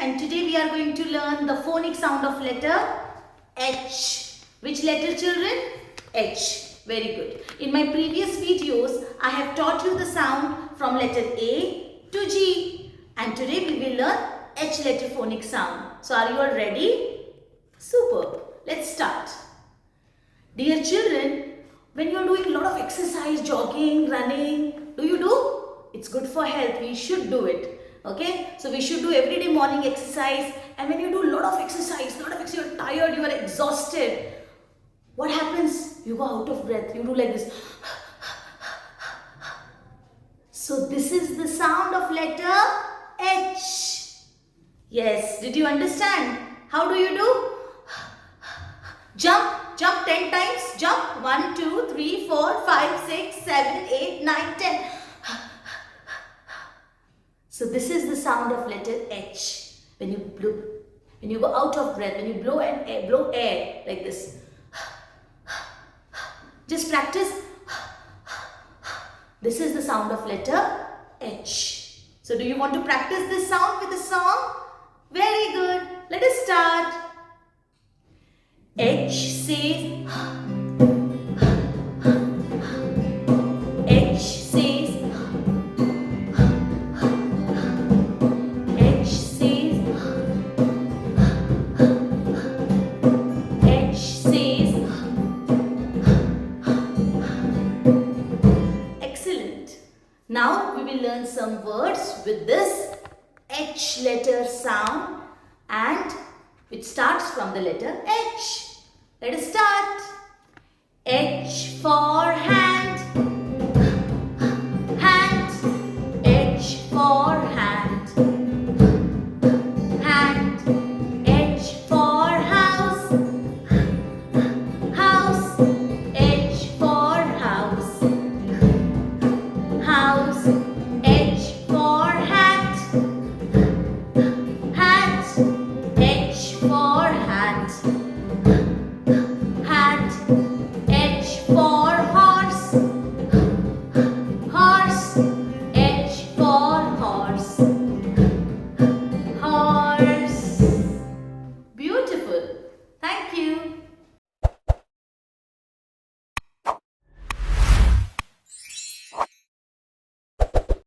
and today we are going to learn the phonic sound of letter H. Which letter, children? H. Very good. In my previous videos, I have taught you the sound from letter A to G, and today we will learn H letter phonic sound. So are you all ready? Superb. Let's start. Dear children, when you are doing a lot of exercise, jogging, running, do you do? It's good for health. We should do it. Okay? So we should do everyday morning exercise. And when you do a lot of exercise, you're tired, you are exhausted. What happens? You go out of breath. You do like this. So this is the sound of letter H. Yes. Did you understand? How do you do? Jump. Jump 10 times. Jump. 1, 2, 3, 4, 5, 6, 7, 8, 9, 10. So this is the sound of letter H. When you blow, when you go out of breath, when you blow air like this. Just practice. This is the sound of letter H. So do you want to practice this sound with a song? Very good. Let us start. H says H says H says H says. Excellent. Now we will learn some words with this H letter sound and which starts from the letter H. Let us start. H for hand. Hand. H for hand. Hand. H for house. House. H for house. House. H for hat. Hat. H for hat.